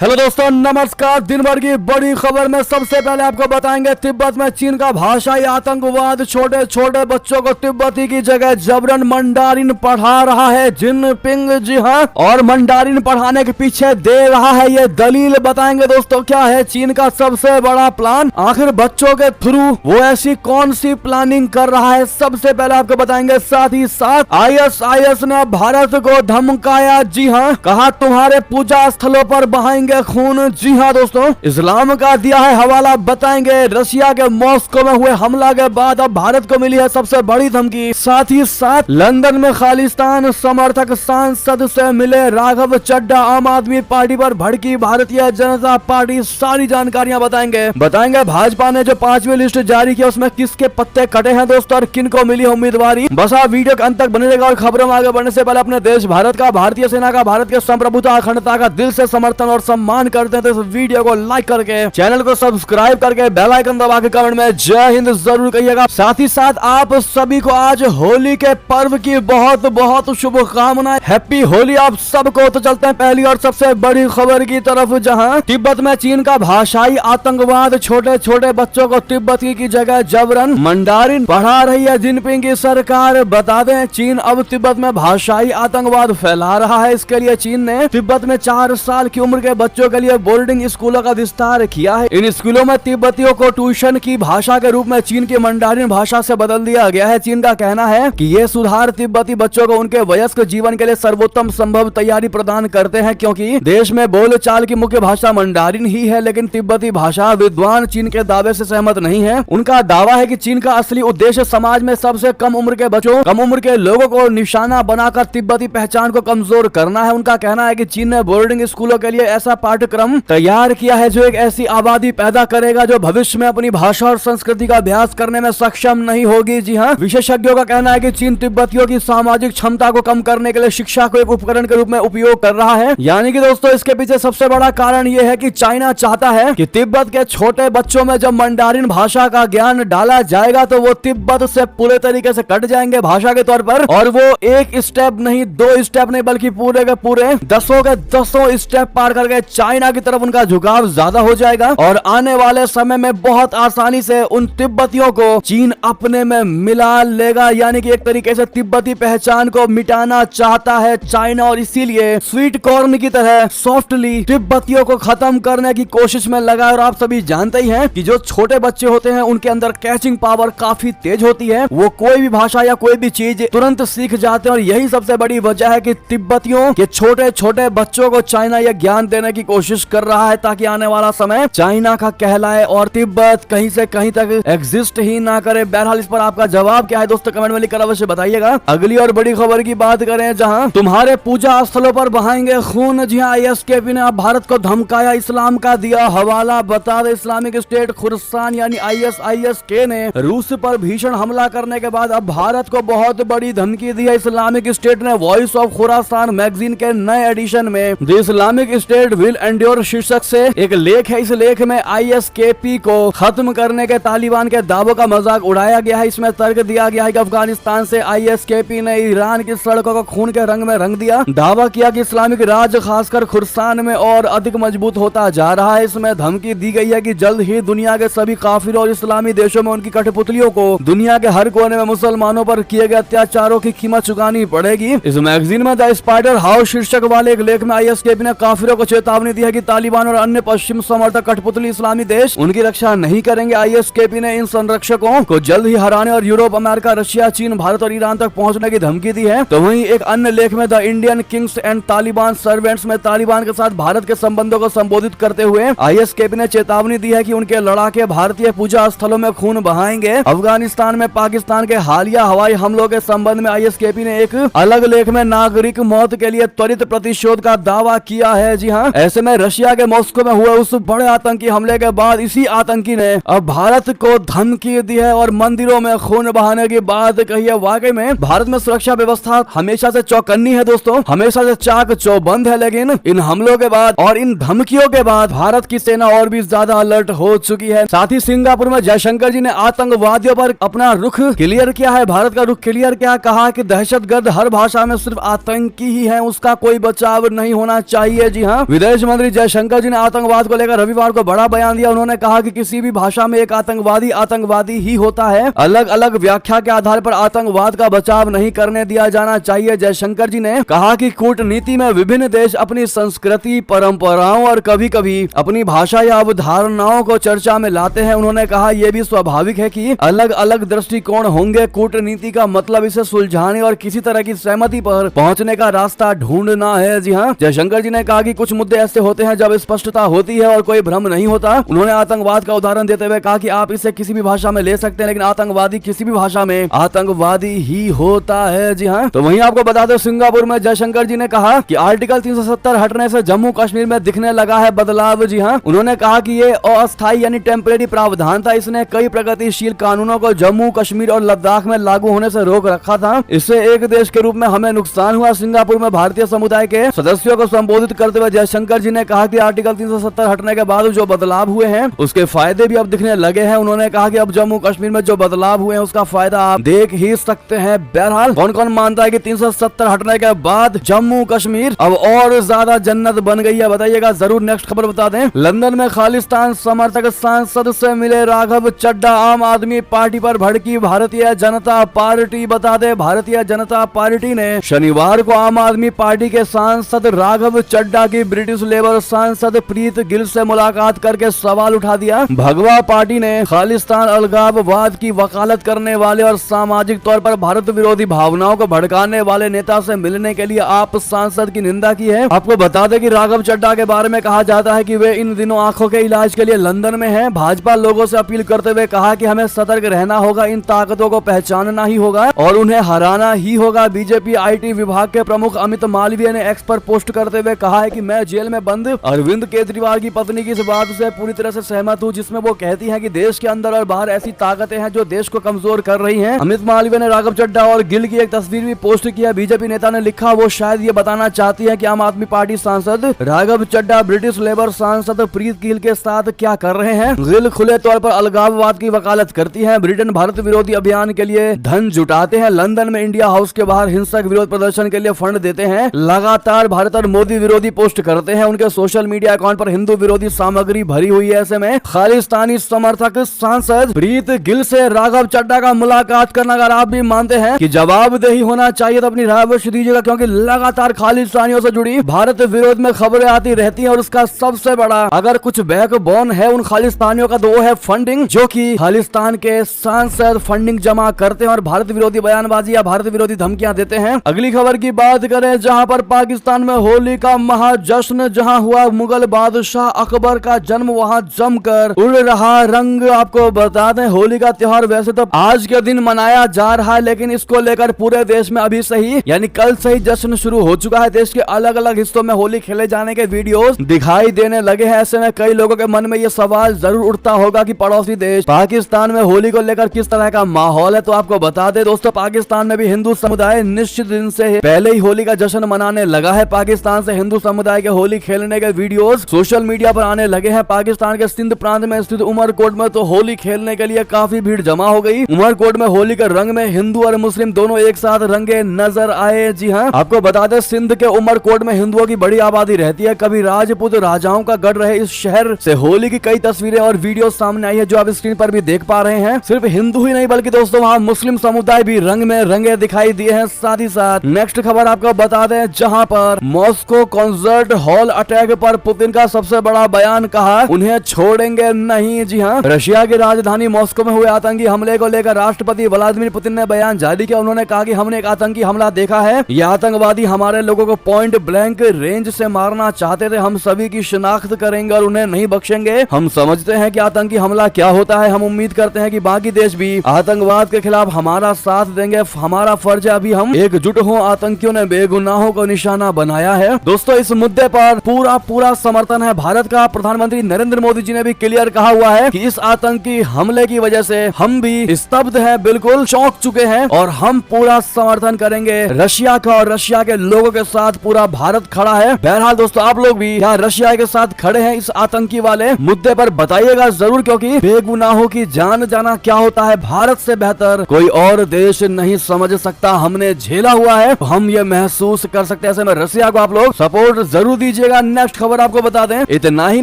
Hello दोस्तों, नमस्कार। दिन भर की बड़ी खबर में सबसे पहले आपको बताएंगे तिब्बत में चीन का भाषाई आतंकवाद छोटे छोटे बच्चों को तिब्बती की जगह जबरन मंडारिन पढ़ा रहा है जिनपिंग। जी हाँ, और मंडारिन पढ़ाने के पीछे दे रहा है ये दलील बताएंगे दोस्तों क्या है चीन का सबसे बड़ा प्लान। आखिर बच्चों के थ्रू वो ऐसी कौन सी प्लानिंग कर रहा है, सबसे पहले आपको बताएंगे। साथ ही साथ ISIS ने भारत को धमकाया। जी हाँ, कहा तुम्हारे पूजा स्थलों पर बहाएंगे खून। जी हाँ दोस्तों, इस्लाम का दिया है हवाला बताएंगे। रशिया के मॉस्को में हुए हमला के बाद अब भारत को मिली है सबसे बड़ी धमकी। साथ ही साथ लंदन में खालिस्तान समर्थक सांसद से मिले राघव चड्ढा। आम आदमी पार्टी पर भड़की भारतीय जनता पार्टी। सारी जानकारियां बताएंगे भाजपा ने जो 5वीं लिस्ट जारी की उसमें किसके पत्ते कटे हैं दोस्तों और किन को मिली उम्मीदवारी। बस आप वीडियो के अंत तक बने रहेगा। और खबरों में आगे बढ़ने से पहले अपने देश भारत का, भारतीय सेना का, भारत के संप्रभुता अखंडता का दिल से समर्थन और सम्मान करते हैं तो इस वीडियो को लाइक करके, चैनल को सब्सक्राइब करके, बेल आइकन दबा के कमेंट में जय हिंद जरूर कहिएगा। साथ ही साथ आप सभी को आज होली के पर्व की बहुत बहुत शुभकामनाएं। हैप्पी होली आप सबको। तो चलते हैं पहली और सबसे बड़ी खबर की तरफ, जहां तिब्बत में चीन का भाषाई आतंकवाद छोटे छोटे बच्चों को तिब्बती की जगह जबरन मंडारिन पढ़ा रही है जिनपिंग की सरकार। बता दें, चीन अब तिब्बत में भाषाई आतंकवाद फैला रहा है। इसके लिए चीन ने तिब्बत में 4 साल की उम्र के बच्चों के लिए बोर्डिंग स्कूलों का विस्तार किया है। इन स्कूलों में तिब्बतियों को ट्यूशन की भाषा के रूप में चीन की मंडारिन भाषा से बदल दिया गया है। चीन का कहना है कि ये सुधार तिब्बती बच्चों को उनके वयस्क जीवन के लिए सर्वोत्तम संभव तैयारी प्रदान करते हैं, क्योंकि देश में बोलचाल की मुख्य भाषा मंडारिन ही है। लेकिन तिब्बती भाषा विद्वान चीन के दावे से सहमत नहीं है। उनका दावा है कि चीन का असली उद्देश्य समाज में सबसे कम उम्र के बच्चों, कम उम्र के लोगों को निशाना बनाकर तिब्बती पहचान को कमजोर करना है। उनका कहना है कि चीन ने बोर्डिंग स्कूलों के लिए ऐसा पाठ्यक्रम तैयार किया है जो एक ऐसी आबादी पैदा करेगा जो भविष्य में अपनी भाषा और संस्कृति का अभ्यास करने में सक्षम नहीं होगी। जी हाँ, विशेषज्ञों का कहना है कि चीन तिब्बतियों की सामाजिक क्षमता को कम करने के लिए शिक्षा को एक उपकरण के रूप में उपयोग कर रहा है। यानी कि दोस्तों, इसके पीछे सबसे बड़ा कारण यह है कि चाइना चाहता है कि तिब्बत के छोटे बच्चों में जब मंडारिन भाषा का ज्ञान डाला जाएगा तो वो तिब्बत से पूरे तरीके से कट जाएंगे भाषा के तौर पर। और वो एक स्टेप नहीं, 2 स्टेप नहीं, बल्कि पूरे के पूरे 10 के 10 स्टेप पार करके चाइना की तरफ उनका झुकाव ज्यादा हो जाएगा। और आने वाले समय में बहुत आसानी से उन तिब्बतियों को चीन अपने में मिला लेगा। यानी कि एक तरीके से तिब्बती पहचान को मिटाना चाहता है चाइना, और इसीलिए स्वीट कॉर्न की तरह सॉफ्टली तिब्बतियों को खत्म करने की कोशिश में लगा है। और आप सभी जानते ही हैं कि जो छोटे बच्चे होते हैं उनके अंदर कैचिंग पावर काफी तेज होती है। वो कोई भी भाषा या कोई भी चीज तुरंत सीख जाते हैं। और यही सबसे बड़ी वजह है कि तिब्बतियों के छोटे छोटे बच्चों को चाइना यह ज्ञान देने की कोशिश कर रहा है ताकि आने वाला समय चाइना का कहलाए और तिब्बत कहीं से कहीं तक एग्जिस्ट ही ना करे। बहरहाल इस पर आपका जवाब क्या है दोस्तों, कमेंट में लिखकर अवश्य बताइएगा। अगली और बड़ी खबर की बात करें, जहां तुम्हारे पूजा स्थलों पर बहाएंगे खून। जी हाँ, ISKP ने अब भारत को धमकाया। इस्लाम का दिया हवाला। बता दें, इस्लामिक स्टेट खुरसान यानी ISIS ने रूस पर भीषण हमला करने के बाद अब भारत को बहुत बड़ी धमकी दी है। इस्लामिक स्टेट ने वॉइस ऑफ खुरासान मैगजीन के नए एडिशन में the Islamic state will endure शीर्षक से एक लेख है। इस लेख में ISKP को खत्म करने के तालिबान के दावों का मजाक उड़ाया गया है। इसमें तर्क दिया गया है कि अफगानिस्तान से ISKP ने ईरान की सड़कों को खून के रंग में रंग दिया। दावा किया कि इस्लामिक राज खासकर खुरसान में और अधिक मजबूत होता जा रहा है। इसमें धमकी दी गई है कि जल्द ही दुनिया के सभी काफिरों और इस्लामी देशों में उनकी कठपुतलियों को दुनिया के हर कोने में मुसलमानों पर किए गए अत्याचारों की कीमत चुकानी पड़ेगी। इस मैगजीन में द स्पाइडर हाउस शीर्षक वाले एक लेख में ISKP ने काफिरों को चेतावनी दी है कि तालिबान और अन्य पश्चिम समर्थक कठपुतली इस्लामी देश उनकी रक्षा नहीं करेंगे। ISKP ने इन संरक्षकों को जल्द ही हराने और यूरोप, अमेरिका, रशिया, चीन, भारत और ईरान तक पहुंचने की धमकी दी है। तो वहीं एक अन्य लेख में the Indian Kings and Taliban servants में तालिबान के साथ भारत के संबंधों को संबोधित करते हुए ISKP ने चेतावनी दी है कि उनके लड़ाके भारतीय पूजा स्थलों में खून बहाएंगे। अफगानिस्तान में पाकिस्तान के हालिया हवाई हमलों के संबंध में ISKP ने एक अलग लेख में नागरिक मौत के लिए त्वरित प्रतिशोध का दावा किया है। जी हाँ, ऐसे में रशिया के मॉस्को में हुए उस बड़े आतंकी हमले के बाद इसी आतंकी ने अब भारत को धमकी दी है और मंदिरों में खून बहाने की बात कही है। वाकई में भारत में सुरक्षा व्यवस्था हमेशा से चौकन्नी है दोस्तों, हमेशा से चाक चौबंद है। लेकिन इन हमलों के बाद और इन धमकियों के बाद भारत की सेना और भी ज्यादा अलर्ट हो चुकी है। साथ ही सिंगापुर में जयशंकर जी ने आतंकवादियों पर अपना रुख क्लियर किया है। भारत का रुख क्लियर किया, कहा कि दहशतगर्द हर भाषा में सिर्फ आतंकी ही है, उसका कोई बचाव नहीं होना चाहिए। जी हाँ, विदेश विदेश मंत्री जयशंकर जी ने आतंकवाद को लेकर रविवार को बड़ा बयान दिया। उन्होंने कहा कि किसी भी भाषा में एक आतंकवादी आतंकवादी ही होता है। अलग अलग व्याख्या के आधार पर आतंकवाद का बचाव नहीं करने दिया जाना चाहिए। जयशंकर जी ने कहा कि कूटनीति में विभिन्न देश अपनी संस्कृति, परंपराओं और कभी कभी अपनी भाषा या अवधारणाओं को चर्चा में लाते हैं। उन्होंने कहा यह भी स्वाभाविक है कि अलग अलग दृष्टिकोण होंगे। कूटनीति का मतलब इसे सुलझाने और किसी तरह की सहमति पर पहुंचने का रास्ता ढूंढना है। जी हाँ, जयशंकर जी ने कहा कि कुछ मुद्दे ऐसे होते हैं जब स्पष्टता होती है और कोई भ्रम नहीं होता। उन्होंने आतंकवाद का उदाहरण देते हुए कहा कि आप इसे किसी भी भाषा में ले सकते हैं, लेकिन आतंकवादी किसी भी भाषा में आतंकवादी ही होता है। जी हाँ, तो वहीं आपको बता दो सिंगापुर में जयशंकर जी ने कहा कि आर्टिकल 370 हटने से जम्मू कश्मीर में दिखने लगा है बदलाव। जी हाँ, उन्होंने कहा कि ये अस्थायी यानी टेम्परेरी प्रावधान था। इसने कई प्रगतिशील कानूनों को जम्मू कश्मीर और लद्दाख में लागू होने से रोक रखा था। इससे एक देश के रूप में हमें नुकसान हुआ। सिंगापुर में भारतीय समुदाय के सदस्यों को संबोधित करते हुए जयशंकर जी ने कहा कि आर्टिकल 370 हटने के बाद जो बदलाव हुए हैं उसके फायदे भी अब दिखने लगे हैं। उन्होंने कहा कि अब जम्मू कश्मीर में जो बदलाव हुए हैं उसका फायदा आप देख ही सकते हैं। बहरहाल कौन कौन मानता है कि 370 हटने के बाद जम्मू कश्मीर अब और ज्यादा जन्नत बन गई है, बताइएगा जरूर। नेक्स्ट खबर बता दें, लंदन में खालिस्तान समर्थक सांसद से मिले राघव चड्ढा। आम आदमी पार्टी पर भड़की भारतीय जनता पार्टी। बता दें, भारतीय जनता पार्टी ने शनिवार को आम आदमी पार्टी के सांसद राघव चड्ढा की ब्रिटिश लेबर सांसद प्रीत गिल से मुलाकात करके सवाल उठा दिया। भगवा पार्टी ने खालिस्तान अलगाववाद की वकालत करने वाले और सामाजिक तौर पर भारत विरोधी भावनाओं को भड़काने वाले नेता से मिलने के लिए आप सांसद की निंदा की है। आपको बता दें कि राघव चड्ढा के बारे में कहा जाता है कि वे इन दिनों आंखों के इलाज के लिए लंदन में हैं। भाजपा लोगों से अपील करते हुए कहा कि हमें सतर्क रहना होगा, इन ताकतों को पहचानना ही होगा और उन्हें हराना ही होगा। बीजेपी आईटी विभाग के प्रमुख अमित मालवीय ने एक्स पर पोस्ट करते हुए कहा है कि मैं जेल में बंद अरविंद केजरीवाल की पत्नी की इस बात से पूरी तरह से सहमत हूँ जिसमें वो कहती है कि देश के अंदर और बाहर ऐसी ताकतें हैं जो देश को कमजोर कर रही हैं। अमित मालवीय ने राघव चड्ढा और गिल की एक तस्वीर भी पोस्ट किया। बीजेपी नेता ने लिखा वो शायद ये बताना चाहती है कि आम आदमी पार्टी सांसद राघव चड्ढा ब्रिटिश लेबर सांसद प्रीत गिल के साथ क्या कर रहे हैं। गिल खुले तौर पर अलगाववाद की वकालत करती है, ब्रिटेन भारत विरोधी अभियान के लिए धन जुटाते हैं, लंदन में इंडिया हाउस के बाहर हिंसक विरोध प्रदर्शन के लिए फंड देते हैं, लगातार भारत और मोदी विरोधी पोस्ट करते हैं, उनके सोशल मीडिया अकाउंट पर हिंदू विरोधी सामग्री भरी हुई है। ऐसे में खालिस्तानी समर्थक सांसद प्रीत गिल से राघव चड्ढा का मुलाकात करना अगर आप भी मानते हैं कि जवाबदेही होना चाहिए तो अपनी राय अवश्य दीजिएगा, क्योंकि लगातार खालिस्तानियों से जुड़ी भारत विरोध में खबरें आती रहती हैं और उसका सबसे बड़ा अगर कुछ बैकबोन है उन खालिस्तानियों का तो वो है फंडिंग, जो कि खालिस्तान के सांसद फंडिंग जमा करते हैं और भारत विरोधी बयानबाजी या भारत विरोधी धमकियां देते हैं। अगली खबर की बात करें, जहां पर पाकिस्तान में होली का महाजश्न, जहां हुआ मुगल बादशाह अकबर का जन्म, वहां जमकर उड़ रहा रंग। आपको बता दें होली का त्योहार वैसे तो आज के दिन मनाया जा रहा है, लेकिन इसको लेकर पूरे देश में अभी से ही यानी कल से ही जश्न शुरू हो चुका है। देश के अलग अलग हिस्सों में होली खेले जाने के वीडियोस दिखाई देने लगे हैं। ऐसे में कई लोगों के मन में ये सवाल जरूर उठता होगा कि पड़ोसी देश पाकिस्तान में होली को लेकर किस तरह का माहौल है। तो आपको बता दें दोस्तों, पाकिस्तान में भी हिंदू समुदाय निश्चित दिन से पहले ही होली का जश्न मनाने लगा है। पाकिस्तान से हिंदू समुदाय के होली खेलने के वीडियोस सोशल मीडिया पर आने लगे हैं। पाकिस्तान के सिंध प्रांत में स्थित उमरकोट में तो होली खेलने के लिए काफी भीड़ जमा हो गई। उमरकोट में होली के रंग में हिंदू और मुस्लिम दोनों एक साथ रंगे नजर आए। जी हाँ, आपको बता दें सिंध के उमरकोट में हिंदुओं की बड़ी आबादी रहती है। कभी राजपूत राजाओं का गढ़ रहे इस शहर से होली की कई तस्वीरें और वीडियो सामने आई है, जो आप स्क्रीन पर भी देख पा रहे हैं। सिर्फ हिंदू ही नहीं बल्कि दोस्तों वहाँ मुस्लिम समुदाय भी रंग में रंगे दिखाई दिए हैं। साथ ही साथ नेक्स्ट खबर आपको बता दें, जहां पर मॉस्को कॉन्सर्ट हॉल अटैक पर पुतिन का सबसे बड़ा बयान, कहा उन्हें छोड़ेंगे नहीं। जी हाँ, रशिया की राजधानी मॉस्को में हुए आतंकी हमले को लेकर राष्ट्रपति व्लादिमीर पुतिन ने बयान जारी किया। उन्होंने कहा कि हमने एक आतंकी हमला देखा है, ये आतंकवादी हमारे लोगों को पॉइंट ब्लैंक रेंज से मारना चाहते थे। हम सभी की शिनाख्त करेंगे और उन्हें नहीं बख्शेंगे। हम समझते हैं कि आतंकी हमला क्या होता है। हम उम्मीद करते हैं कि बाकी देश भी आतंकवाद के खिलाफ हमारा साथ देंगे। हमारा फर्ज है अभी हम एकजुट हो। आतंकियों ने बेगुनाहों को निशाना बनाया है। दोस्तों इस मुद्दे पर पूरा समर्थन है भारत का। प्रधानमंत्री नरेंद्र मोदी जी ने भी क्लियर कहा हुआ है कि इस आतंकी हमले की वजह से हम भी स्तब्ध हैं, बिल्कुल चौंक चुके हैं और हम पूरा समर्थन करेंगे रशिया का और रशिया के लोगों के साथ पूरा भारत खड़ा है। बहरहाल दोस्तों आप लोग भी यहाँ रशिया के साथ खड़े हैं इस आतंकी वाले मुद्दे पर, बताइएगा जरूर, क्योंकि बेगुनाहों की जान जाना क्या होता है भारत से बेहतर कोई और देश नहीं समझ सकता। हमने झेला हुआ है, हम ये महसूस कर सकते हैं। ऐसे में रशिया को आप लोग सपोर्ट जरूर दीजिए। लीजिएगा। नेक्स्ट खबर आपको बता दें, इतना ही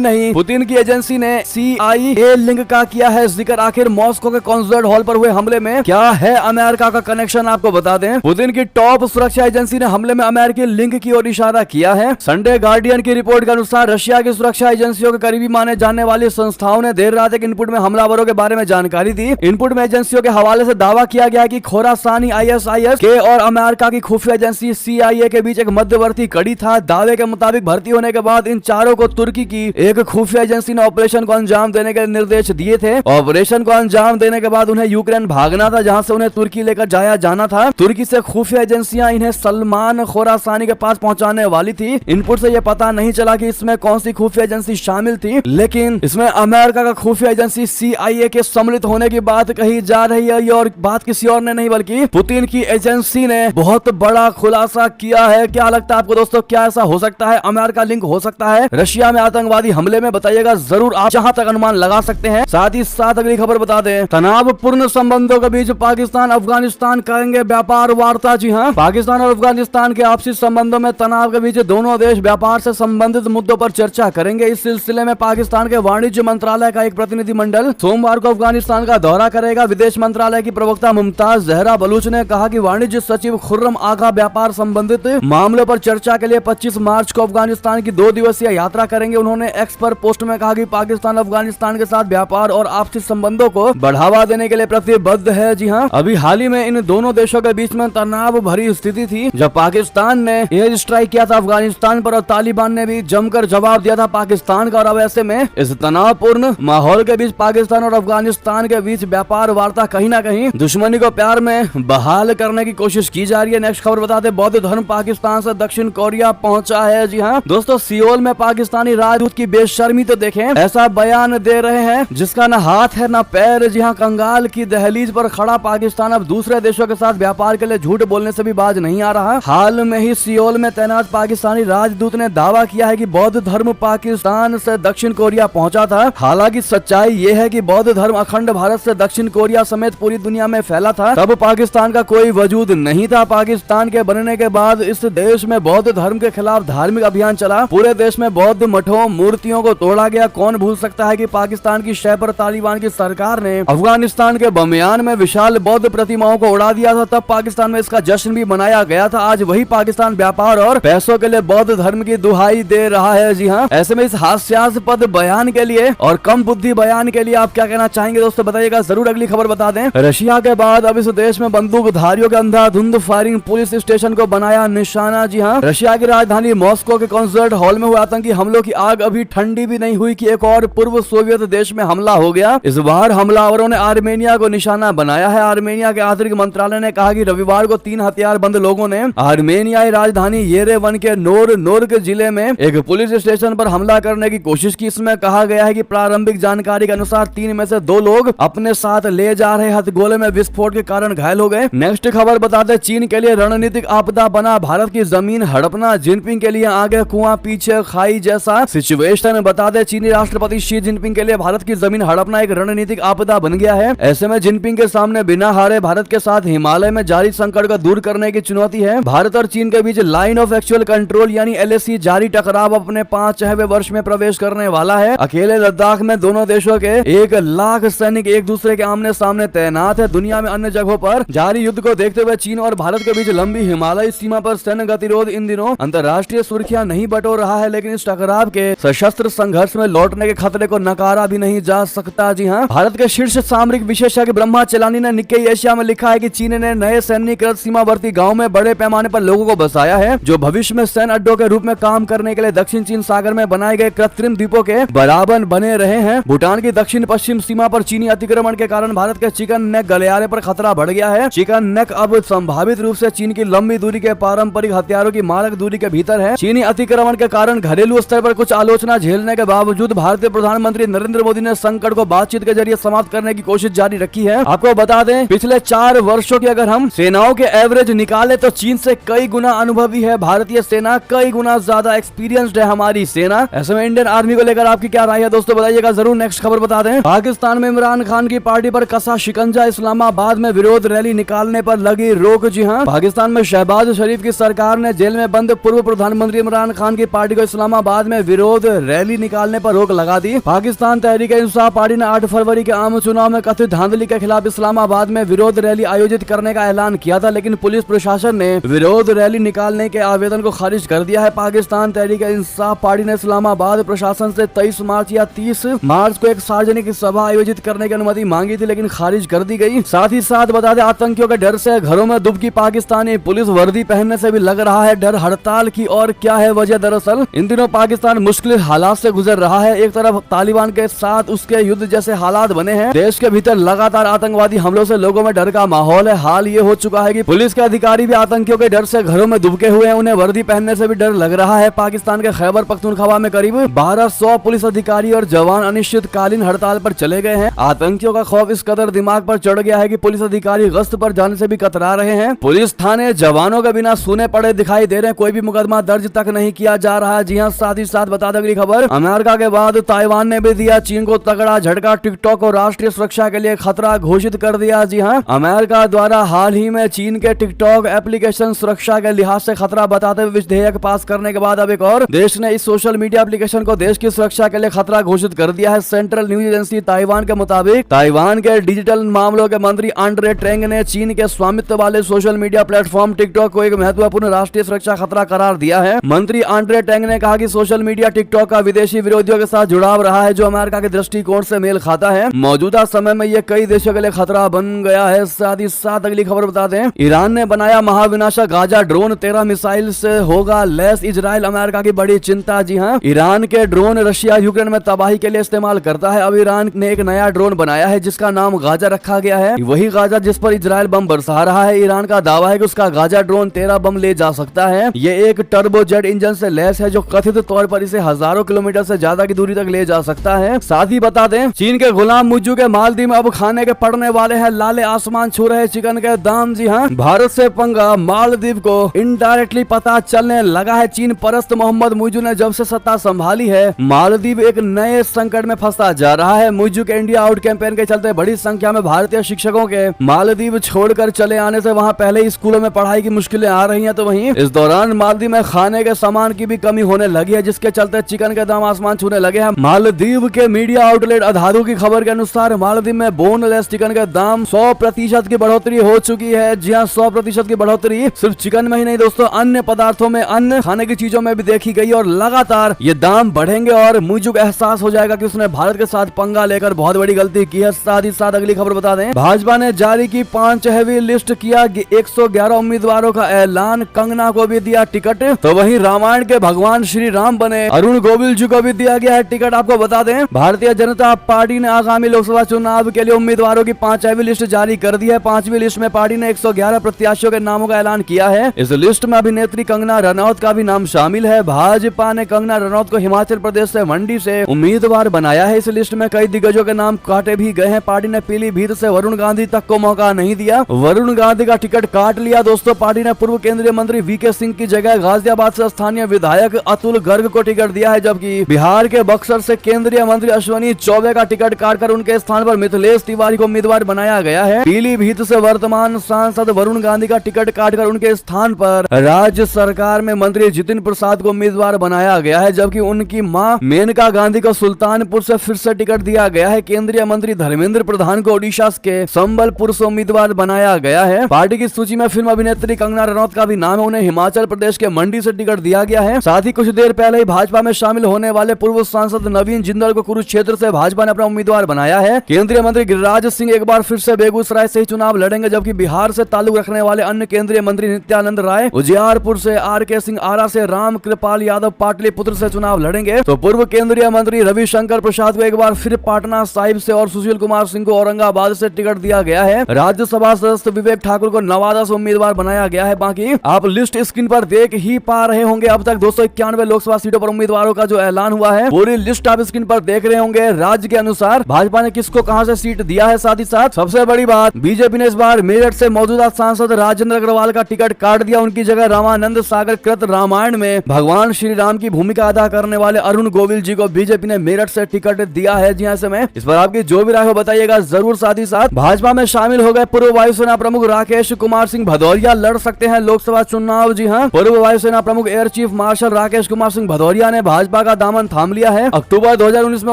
नहीं, पुतिन की एजेंसी ने CIA लिंक का किया है जिक्र। आखिर मॉस्को के कॉन्सर्ट हॉल पर हुए हमले में क्या है अमेरिका का कनेक्शन, आपको बता दें। पुतिन की टॉप सुरक्षा एजेंसी ने हमले में अमेरिकी लिंक की ओर इशारा किया है। संडे गार्डियन की रिपोर्ट के अनुसार रशिया की सुरक्षा एजेंसियों के करीबी माने जाने वाली संस्थाओं ने देर रात एक इनपुट में हमलावरों के बारे में जानकारी दी। इनपुट में एजेंसियों के हवाले से दावा किया गया कि खोरासानी ISIS के और अमेरिका की खुफिया एजेंसी CIA के बीच एक मध्यवर्ती कड़ी था। दावे के मुताबिक भर्ती होने के बाद इन चारों को तुर्की की एक खुफिया एजेंसी ने ऑपरेशन को अंजाम देने के निर्देश दिए थे। ऑपरेशन को अंजाम देने के बाद उन्हें यूक्रेन भागना था, जहां से उन्हें तुर्की लेकर जाया जाना था। तुर्की से खुफिया एजेंसियां इन्हें सलमान खोरासानी के पास पहुंचाने वाली थी। इनपुट से यह पता नहीं चला कि इसमें कौन सी खुफिया एजेंसी शामिल थी, लेकिन इसमें अमेरिका का खुफिया एजेंसी CIA के सम्मिलित होने की बात कही जा रही है। और बात किसी और ने नहीं बल्कि पुतिन की एजेंसी ने बहुत बड़ा खुलासा किया है। क्या लगता है आपको दोस्तों, क्या ऐसा हो सकता है? अमेरिका लिंक हो सकता है रशिया में आतंकवादी हमले में? बताइएगा जरूर आप, जहां तक अनुमान लगा सकते हैं। साथ ही साथ अगली खबर बता दें, तनावपूर्ण संबंधों के बीच पाकिस्तान अफगानिस्तान करेंगे व्यापार वार्ता। जी हां, पाकिस्तान और अफगानिस्तान के आपसी संबंधों में तनाव के बीच दोनों देश व्यापार से संबंधित मुद्दों पर चर्चा करेंगे। इस सिलसिले में पाकिस्तान के वाणिज्य मंत्रालय का एक प्रतिनिधिमंडल सोमवार को अफगानिस्तान का दौरा करेगा। विदेश मंत्रालय की प्रवक्ता मुमताज जहरा बलूच ने कहा कि वाणिज्य सचिव खुर्रम आगा व्यापार संबंधित मामलों पर चर्चा के लिए 25 मार्च को अफगानिस्तान की 2 दिवसीय यात्रा करेंगे। उन्होंने एक्स पर पोस्ट में कहा कि पाकिस्तान अफगानिस्तान के साथ व्यापार और आपसी संबंधों को बढ़ावा देने के लिए प्रतिबद्ध है। जी हाँ, अभी हाल ही में इन दोनों देशों के बीच में तनाव भरी स्थिति थी, जब पाकिस्तान ने एयर स्ट्राइक किया था अफगानिस्तान पर और तालिबान ने भी जमकर जवाब दिया था पाकिस्तान का। और अब ऐसे में इस तनावपूर्ण माहौल के बीच पाकिस्तान और अफगानिस्तान के बीच व्यापार वार्ता कहीं ना कहीं दुश्मनी को प्यार में बहाल करने की कोशिश की जा रही है। नेक्स्ट खबर बताते, बौद्ध धर्म पाकिस्तान से दक्षिण कोरिया पहुंचा है। जी हाँ दोस्तों, सियोल में पाकिस्तानी राजदूत की बेशर्मी तो देखें, ऐसा बयान दे रहे हैं जिसका न हाथ है न पैर। जी हाँ, कंगाल की दहलीज पर खड़ा पाकिस्तान अब दूसरे देशों के साथ व्यापार के लिए झूठ बोलने से भी बाज नहीं आ रहा। हाल में ही सियोल में तैनात पाकिस्तानी राजदूत ने दावा किया है कि बौद्ध धर्म पाकिस्तान से दक्षिण कोरिया पहुंचा था। हालांकि सच्चाई ये है कि बौद्ध धर्म अखंड भारत से दक्षिण कोरिया समेत पूरी दुनिया में फैला था। तब पाकिस्तान का कोई वजूद नहीं था। पाकिस्तान के बनने के बाद इस देश में बौद्ध धर्म के खिलाफ धार्मिक अभियान चला। पूरे देश में बौद्ध मठों मूर्तियों को तोड़ा गया। कौन भूल सकता है कि पाकिस्तान की शय पर तालिबान की सरकार ने अफगानिस्तान के बमियान में विशाल बौद्ध प्रतिमाओं को उड़ा दिया था। तब पाकिस्तान में इसका जश्न भी मनाया गया था। आज वही पाकिस्तान व्यापार और पैसों के लिए बौद्ध धर्म की दुहाई दे रहा है। जी हाँ, ऐसे में इस हास्यास्पद बयान के लिए और कम बुद्धि बयान के लिए आप क्या कहना चाहेंगे दोस्तों, बताइएगा जरूर। अगली खबर बता दें, रशिया के बाद अब इस देश में बंदूकधारियों के अंधाधुंध फायरिंग, पुलिस स्टेशन को बनाया निशाना। जी हाँ, रशिया की राजधानी मॉस्को के कॉन्सर्ट हॉल में हुए आतंकी हमलों की आग अभी ठंडी भी नहीं हुई कि एक और पूर्व सोवियत देश में हमला हो गया। इस बार हमलावरों ने आर्मेनिया को निशाना बनाया है। आर्मेनिया के आंतरिक मंत्रालय ने कहा कि रविवार को 3 हथियारबंद लोगों ने आर्मेनियाई राजधानी येरेवन के नोर्ग जिले में एक पुलिस स्टेशन पर हमला करने की कोशिश की। इसमें कहा गया है कि प्रारंभिक जानकारी के अनुसार 3 में से 2 लोग अपने साथ ले जा रहे हथगोले में विस्फोट के कारण घायल हो गए। नेक्स्ट खबर बताते, चीन के लिए रणनीतिक आपदा बना भारत की जमीन हड़पना। जिनपिंग के लिए आगे कुआं पीछे खाई जैसा सिचुएशन। बता दे, चीनी राष्ट्रपति शी जिनपिंग के लिए भारत की जमीन हड़पना एक रणनीतिक आपदा बन गया है। ऐसे में जिनपिंग के सामने बिना हारे भारत के साथ हिमालय में जारी संकट को दूर करने की चुनौती है। भारत और चीन के बीच लाइन ऑफ एक्चुअल कंट्रोल यानी LAC जारी टकराव अपने 5वें वर्ष में प्रवेश करने वाला है। अकेले लद्दाख में दोनों देशों के 1 लाख सैनिक एक दूसरे के आमने सामने तैनात है। दुनिया में अन्य जगहों पर जारी युद्ध को देखते हुए चीन और भारत के बीच लंबी हिमालयी सीमा पर सैन्य गतिरोध इन दिनों अंतर्राष्ट्रीय सुर्खियां नहीं बटोर रहा है, लेकिन इस टकराव के सशस्त्र संघर्ष में लौटने के खतरे को नकारा भी नहीं जा सकता। जी हाँ, भारत के शीर्ष सामरिक विशेषज्ञ ब्रह्मा चलानी ने निक्केई एशिया में लिखा है कि चीन ने नए सैन्यकृत सीमावर्ती गाँव में बड़े पैमाने पर लोगों को बसाया है, जो भविष्य में सैन्य अड्डों के रूप में काम करने के लिए दक्षिण चीन सागर में बनाए गए कृत्रिम द्वीपों के बराबर बने रहे हैं। भूटान की दक्षिण पश्चिम सीमा पर चीनी अतिक्रमण के कारण भारत के चिकन नेक गलियारे पर खतरा बढ़ गया है। चिकन नेक अब संभावित रूप से चीन की लंबी दूरी के पारंपरिक हथियारों की मारक दूरी के भीतर है। चीनी अतिक्रमण के कारण घरेलू स्तर पर कुछ आलोचना झेलने के बावजूद भारतीय प्रधानमंत्री नरेंद्र मोदी ने संकट को बातचीत के जरिए समाप्त करने की कोशिश जारी रखी है। आपको बता दें, पिछले 4 वर्षों की अगर हम सेनाओं के एवरेज निकाले तो चीन से कई गुना अनुभवी है भारतीय सेना, कई गुना ज्यादा एक्सपीरियंस्ड है हमारी सेना। ऐसे में इंडियन आर्मी को लेकर आपकी क्या राय है दोस्तों, बताइएगा जरूर। नेक्स्ट खबर बता दें, पाकिस्तान में इमरान खान की पार्टी पर कसा शिकंजा। इस्लामाबाद में विरोध रैली निकालने पर लगी रोक। जी हां, पाकिस्तान में शहबाज शरीफ की सरकार ने जेल में बंद पूर्व प्रधानमंत्री इमरान खान की पार्टी को इस्लामाबाद में विरोध रैली निकालने पर रोक लगा दी। पाकिस्तान तहरीक इंसाफ पार्टी ने 8 फरवरी के आम चुनाव में कथित धांधली के खिलाफ इस्लामाबाद में विरोध रैली आयोजित करने का ऐलान किया था, लेकिन पुलिस प्रशासन ने विरोध रैली निकालने के आवेदन को खारिज कर दिया है। पाकिस्तान तहरीक इंसाफ पार्टी ने इस्लामाबाद प्रशासन से 23 मार्च या 30 मार्च को एक सार्वजनिक सभा आयोजित करने की अनुमति मांगी थी, लेकिन खारिज कर दी गई। साथ ही साथ बता दें, आतंकियों के डर से घरों में दुबकी पाकिस्तानी पुलिस वर्दी पहनने से भी लग रहा है डर। हड़ताल की और क्या है वजह? दरअसल इन दिनों पाकिस्तान मुश्किल हालात से गुजर रहा है। एक तरफ तालिबान के साथ उसके युद्ध जैसे हालात बने हैं, देश के भीतर लगातार आतंकवादी हमलों से लोगों में डर का माहौल है। हाल ये हो चुका है कि पुलिस के अधिकारी भी आतंकियों के डर से घरों में दुबके हुए हैं, उन्हें वर्दी पहनने से भी डर लग रहा है। पाकिस्तान के खैबर पख्तूनख्वा में करीब 1200 पुलिस अधिकारी और जवान अनिश्चितकालीन हड़ताल पर चले गए हैं। आतंकियों का खौफ इस कदर दिमाग पर चढ़ गया है कि पुलिस अधिकारी गश्त पर जाने से भी कतरा रहे हैं। पुलिस थाने जवानों के बिना सूने पड़े दिखाई दे रहे हैं, कोई भी मुकदमा दर्ज तक नहीं किया जा रहा है। जी हाँ, साथ ही साथ बता दें अगली खबर, अमेरिका के बाद ताइवान ने भी दिया चीन को तगड़ा झटका। टिकटॉक को राष्ट्रीय सुरक्षा के लिए खतरा घोषित कर दिया। जी हाँ, अमेरिका द्वारा हाल ही में चीन के टिकटॉक एप्लीकेशन सुरक्षा के लिहाज से खतरा बताते हुए विधेयक पास करने के बाद अब एक और देश ने इस सोशल मीडिया एप्लीकेशन को देश की सुरक्षा के लिए खतरा घोषित कर दिया है। सेंट्रल न्यूज एजेंसी ताइवान के मुताबिक ताइवान के डिजिटल मामलों के मंत्री आंड्रे टेंग ने चीन के स्वामित्व वाले सोशल मीडिया प्लेटफॉर्म टिकटॉक को एक महत्वपूर्ण राष्ट्रीय सुरक्षा खतरा करार दिया है। मंत्री आंड्रे टेंग ने कहा कि सोशल मीडिया टिकटॉक का विदेशी विरोधियों के साथ जुड़ाव रहा है, जो अमेरिका के दृष्टिकोण से मेल खाता है। मौजूदा समय में यह कई देशों के लिए खतरा बन गया है। साथ ही साथ अगली खबर बता दें, ईरान ने बनाया महाविनाशक गाजा ड्रोन, 13 मिसाइल से होगा लैस इजराइल, अमेरिका की बड़ी चिंता। जी हाँ, ईरान के ड्रोन रशिया यूक्रेन में तबाही के लिए इस्तेमाल करता है। अब ईरान ने एक नया ड्रोन बनाया है जिसका नाम गाजा रखा गया है, वही गाजा जिस पर इजराइल बम बरसा रहा है। ईरान का दावा है कि उसका गाजा ड्रोन 13 बम ले जा सकता है। ये एक टर्बो जेट इंजन से लैस है जो कथित तौर पर इसे हजारों किलोमीटर से ज्यादा की दूरी तक ले जा सकता है। साथ ही बता दें, चीन के गुलाम मुज्जू के मालदीव में अब खाने के पड़ने वाले हैं लाले आसमान छू रहे चिकन के दाम। जी हाँ, भारत से पंगा, मालदीव को इनडायरेक्टली पता चलने लगा है। चीन परस्त मोहम्मद मुज्जू ने जब से सत्ता संभाली है, मालदीव एक नए संकट में फंसता जा रहा है। मुज्जू के इंडिया आउट कैंपेन के चलते बड़ी संख्या में भारतीय शिक्षकों के मालदीव छोड़कर चले आने से वहां पहले ही स्कूलों में पढ़ाई की मुश्किलें आ रही हैं, तो वहीं इस दौरान मालदीव में खाने के सामान की भी कमी होने लगी है, जिसके चलते चिकन के दाम आसमान छूने लगे हैं। मालदीव के मीडिया आउटलेट आधारू की खबर के अनुसार मालदीव में बोनलेस चिकन के दाम 100% की बढ़ोतरी हो चुकी है। जी हाँ, 100% की बढ़ोतरी सिर्फ चिकन में ही नहीं दोस्तों, अन्य पदार्थों में, अन्य खाने की चीजों में भी देखी गई और लगातार ये दाम बढ़ेंगे और मुझे एहसास हो जाएगा कि उसने भारत के साथ पंगा लेकर बहुत बड़ी गलती की है। साथ ही साथ अगली खबर बता दें, भाजपा ने जारी की 5 हैवी लिस्ट, किया 111 उम्मीदवारों का ऐलान, कंगना को भी दिया टिकट। तो वहीं रामायण के भगवान श्री राम बने अरुण गोविल जी को भी दिया गया है टिकट। आपको बता दें, भारतीय जनता पार्टी ने आगामी लोकसभा चुनाव के लिए उम्मीदवारों की 5 हैवी लिस्ट जारी कर दी है। 5वीं लिस्ट में पार्टी ने 111 प्रत्याशियों के नामों का ऐलान किया है। इस लिस्ट में अभिनेत्री कंगना रनौत का भी नाम शामिल है। भाजपा ने कंगना रनौत को हिमाचल प्रदेश से मंडी से उम्मीदवार बनाया है। इस लिस्ट में कई दिग्गजों के नाम काटे भी गए हैं। पार्टी ने पीलीभीत से वरुण गांधी तक को मौका नहीं दिया, वरुण गांधी का टिकट काट लिया। दोस्तों, पार्टी ने पूर्व केंद्रीय मंत्री वीके सिंह की जगह गाजियाबाद से स्थानीय विधायक अतुल गर्ग को टिकट दिया है, जबकि बिहार के बक्सर से केंद्रीय मंत्री अश्वनी चौबे का टिकट काटकर उनके स्थान पर मिथिलेश तिवारी को उम्मीदवार बनाया गया है। पीलीभीत से वर्तमान सांसद वरुण गांधी का टिकट काटकर उनके स्थान पर राज्य सरकार में मंत्री जितिन प्रसाद को उम्मीदवार बनाया गया है, जबकि उनकी मां मेनका गांधी को सुल्तानपुर से फिर से टिकट दिया गया है। केंद्रीय मंत्री धर्मेंद्र प्रधान को ओडिशा के संबलपुर से उम्मीदवार बनाया गया है। पार्टी की सूची में फिल्म अभिनेत्री कंगना रनौत का भी नाम है, उन्हें हिमाचल प्रदेश के मंडी से टिकट दिया गया है। साथ ही कुछ देर पहले ही भाजपा में शामिल होने वाले पूर्व सांसद नवीन जिंदल को कुरुक्षेत्र से भाजपा ने अपना उम्मीदवार बनाया है। केंद्रीय मंत्री गिरिराज सिंह एक बार फिर से बेगूसराय से ही चुनाव लड़ेंगे, जबकि बिहार से ताल्लुक रखने वाले अन्य केंद्रीय मंत्री नित्यानंद राय उजियारपुर से, आर.के. सिंह आरा से, राम कृपाल यादव पाटलिपुत्र से चुनाव लड़ेंगे। तो पूर्व केंद्रीय मंत्री रविशंकर प्रसाद को एक बार फिर पाटना साहिब से और सुशील कुमार सिंह को औरंगाबाद से टिकट दिया गया है। राज्यसभा सदस्य विवेक ठाकुर को नवादा से उम्मीदवार बनाया गया है। बाकी आप लिस्ट स्क्रीन पर देख ही पा रहे होंगे, अब तक 291 लोकसभा सीटों पर उम्मीदवारों का जो ऐलान हुआ है, पूरी लिस्ट आप स्क्रीन पर देख रहे होंगे। राज्य के अनुसार भाजपा ने किसको कहां से सीट दिया है। साथ ही साथ सबसे बड़ी बात, बीजेपी ने इस बार मेरठ से मौजूदा सांसद राजेंद्र अग्रवाल का टिकट काट दिया। उनकी जगह रामानंद सागर कृत रामायण में भगवान श्री राम की भूमिका अदा करने वाले अरुण गोविल जी को बीजेपी ने मेरठ से टिकट दिया है। जी ऐसे में इस पर आपकी जो भी राय हो बताइएगा जरूर। साथ ही साथ भाजपा में शामिल हो गए पूर्व वायुसेना प्रमुख राकेश कुमार सिंह भदौरिया लड़ सकते हैं लोकसभा चुनाव। जी हाँ, पूर्व वायुसेना प्रमुख air chief chief marshal Rakesh Kumar Singh Bhadauria ने भाजपा का दामन थाम लिया है। अक्टूबर 2019 में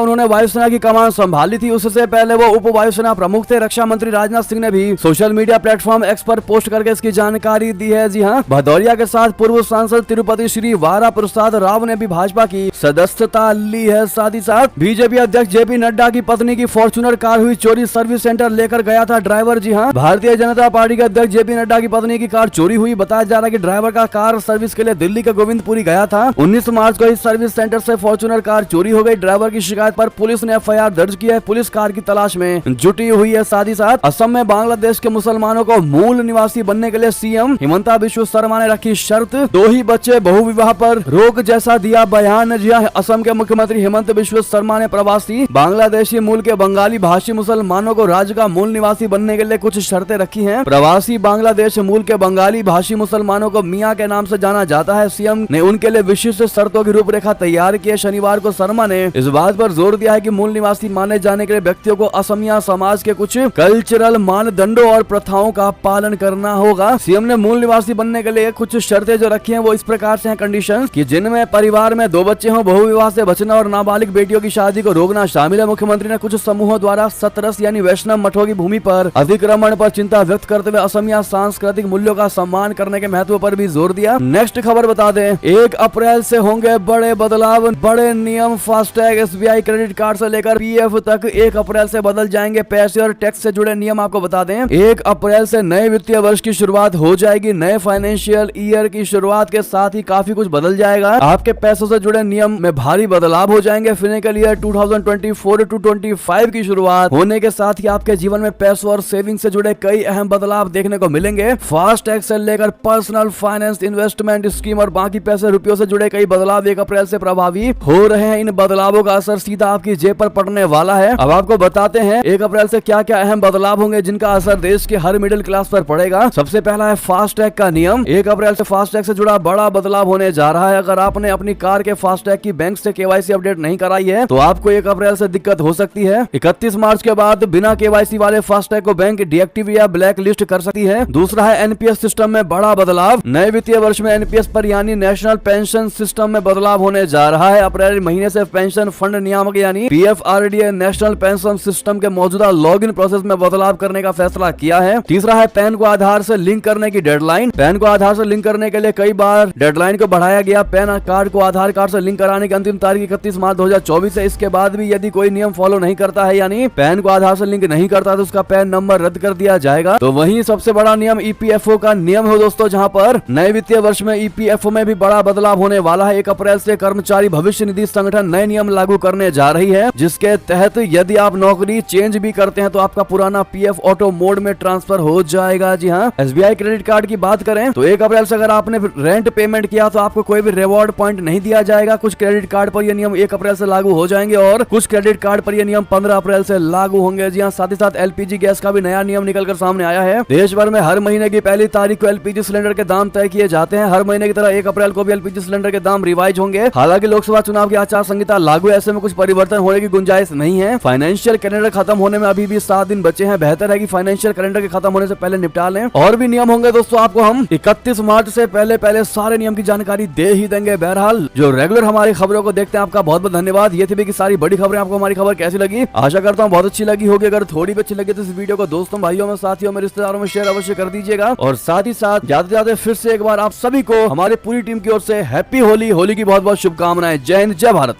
उन्होंने वायुसेना की कमान संभाली थी। उससे पहले वो उप वायुसेना प्रमुख थे। रक्षा मंत्री राजनाथ सिंह ने भी सोशल मीडिया प्लेटफॉर्म एक्स पर पोस्ट करके इसकी जानकारी दी है। जी हाँ, भदौरिया के साथ पूर्व सांसद तिरुपति श्री वारा प्रसाद राव ने भी भाजपा की सदस्यता ली है। साथ ही साथ बीजेपी अध्यक्ष जेपी नड्डा की पत्नी की फॉर्च्यूनर कार हुई चोरी, सर्विस सेंटर लेकर गया था ड्राइवर। जी हाँ, भारतीय जनता पार्टी के अध्यक्ष जेपी नड्डा की पत्नी की कार चोरी हुई। बताया जा रहा है कि ड्राइवर का कार सर्विस के लिए दिल्ली के गोविंदपुरी गया था। 19 मार्च को इस सर्विस सेंटर से फॉर्च्यूनर कार चोरी हो गई। ड्राइवर की शिकायत पर पुलिस ने एफआईआर दर्ज की है। पुलिस कार की तलाश में जुटी हुई है। साथ ही साथ असम में बांग्लादेश के मुसलमानों को मूल निवासी बनने के लिए सीएम हिमंता बिश्व शर्मा ने रखी शर्त। 2 ही बच्चे बहुविवाह पर रोक जैसा दिया बयान। जी हाँ, असम के मुख्यमंत्री हिमंत बिश्व शर्मा ने प्रवासी बांग्लादेशी मूल के बंगाली भाषी मुसलमानों को राज्य का मूल निवासी बनने के लिए कुछ शर्तें रखी हैं। प्रवासी बांग्लादेश मूल के बंगाली भाषी मुसलमानों को मियां के नाम से जाना जाता है। सीएम ने उनके लिए विशिष्ट शर्तों की रूपरेखा तैयार की है। शनिवार को शर्मा ने इस बात पर जोर दिया है कि मूल निवासी माने जाने के लिए व्यक्तियों को असमिया समाज के कुछ कल्चरल मानदंडों और प्रथाओं का पालन करना होगा। सीएम ने मूल निवासी बनने के लिए कुछ शर्तें जो रखी हैं वो इस प्रकार से हैं। कंडीशंस कि जिनमें परिवार में 2 बच्चे हों, बहुविवाह से बचना और नाबालिग बेटियों की शादी को रोकना शामिल है। मुख्यमंत्री ने कुछ समूहों द्वारा सतरस यानी वैष्णव मठों की भूमि पर अतिक्रमण पर चिंता व्यक्त करते हुए असमिया सांस्कृतिक मूल्यों का सम्मान करने के महत्व पर भी जोर दिया। नेक्स्ट खबर बता दें, 1 अप्रैल से होंगे बड़े बदलाव, बड़े नियम। फास्टैग, एसबीआई क्रेडिट कार्ड से लेकर पीएफ तक 1 अप्रैल से बदल जाएंगे। पैसे और टैक्स से जुड़े नियम आपको बता दें, 1 अप्रैल से नए वित्तीय वर्ष की शुरुआत हो जाएगी। नए फाइनेंशियल ईयर की शुरुआत के साथ ही काफी कुछ बदल जाएगा। आपके पैसों से जुड़े नियम में भारी बदलाव हो जाएंगे। फाइनेंशियल ईयर 2024 टू 25 की शुरुआत होने के साथ ही आपके जीवन में पैसों और सेविंग से जुड़े कई अहम बदलाव देखने को मिलेंगे। फास्टैग से लेकर पर्सनल फाइनेंस, इन्वेस्टमेंट स्कीम और बाकी पैसे रुपयों से जुड़े कई बदलाव 1 अप्रैल से प्रभावी हो रहे हैं। इन बदलावों का असर सीधा आपकी जेब पर पड़ने वाला है। अब आपको बताते हैं 1 अप्रैल से क्या क्या अहम बदलाव होंगे जिनका असर देश के हर मिडिल क्लास पर पड़ेगा। सबसे पहला है फास्टैग का नियम। 1 अप्रैल से फास्टैग से जुड़ा बड़ा बदलाव होने जा रहा है। अगर आपने अपनी कार के फास्टैग की बैंक से केवाईसी अपडेट नहीं कराई है तो आपको 1 अप्रैल से दिक्कत हो सकती है। 31 मार्च के बाद बिना केवाईसी वाले फास्टैग को बैंक डीएक्टिव या ब्लैक लिस्ट कर सकती है। दूसरा है एनपीएस सिस्टम में बड़ा बदलाव। नए वित्तीय वर्ष में एनपीएस पर यानी नेशनल पेंशन सिस्टम में बदलाव होने जा रहा है। अप्रैल महीने से पेंशन फंड नियामक यानी पीएफआरडीए नेशनल पेंशन सिस्टम के मौजूदा लॉगिन प्रोसेस में बदलाव करने का फैसला किया है। तीसरा है पैन को आधार से लिंक करने की डेडलाइन। पैन को आधार से लिंक करने के लिए कई बार डेडलाइन को बढ़ाया गया। पैन कार्ड को आधार कार्ड से लिंक कराने की अंतिम तारीख 31 मार्च 2024 है। इसके बाद भी यदि कोई नियम फॉलो नहीं करता है यानी पैन को आधार से लिंक नहीं करता तो उसका पैन नंबर रद्द कर दिया जाएगा। तो वहीं सबसे बड़ा नियम ईपीएफओ का नियम है दोस्तों, जहां पर नए वित्तीय वर्ष में ईपीएफओ में भी बड़ा बदलाव होने वाला है। 1 अप्रैल से कर्मचारी भविष्य निधि संगठन नए नियम लागू करने जा रही है, जिसके तहत यदि आप नौकरी चेंज भी करते हैं तो आपका पुराना पीएफ ऑटो मोड में ट्रांसफर हो जाएगा। जी हाँ, एसबीआई क्रेडिट कार्ड की बात करें तो 1 अप्रैल से अगर आपने रेंट पेमेंट किया तो आपको कोई भी रिवॉर्ड पॉइंट नहीं दिया जाएगा। कुछ क्रेडिट कार्ड पर यह नियम 1 अप्रैल से लागू हो जाएंगे और कुछ क्रेडिट कार्ड पर यह नियम 15 अप्रैल से लागू होंगे। जी हाँ, साथ ही साथ एलपीजी गैस का भी नया नियम निकलकर सामने आया है। देश भर में हर महीने की पहली तारीख को एलपीजी सिलेंडर के दाम तय किए जाते हैं। हर महीने की तरह 1 अप्रैल को भी एलपीजी सिलेंडर के दाम रिवाइज होंगे। हालांकि लोकसभा चुनाव की आचार संहिता लागू, ऐसे में कुछ परिवर्तन होने की गुंजाइश नहीं है। फाइनेंशियल कैलेंडर खत्म होने में अभी भी 7 दिन बचे हैं। बेहतर है कि फाइनेंशियल कैलेंडर के खत्म होने से पहले निपटा लें। और भी नियम होंगे दोस्तों, आपको हम 31 मार्च से पहले सारे नियम की जानकारी दे ही देंगे। बहरहाल जो रेगुलर हमारी खबरों को देखते हैं आपका बहुत बहुत धन्यवाद। ये थी भी की सारी बड़ी खबरें। आपको हमारी खबर कैसी लगी? आशा करता हूँ बहुत अच्छी लगी होगी। अगर थोड़ी भी अच्छी लगी तो इस वीडियो को दोस्तों, भाइयों में, साथियों में, रिश्तेदारों में शेयर अवश्य कर दीजिएगा। और साथ ही साथ जाते जाते फिर से एक बार आप सभी को हमारी पूरी टीम की ओर से हैप्पी होली की बहुत बहुत शुभकामनाएं। जय हिंद, जय भारत।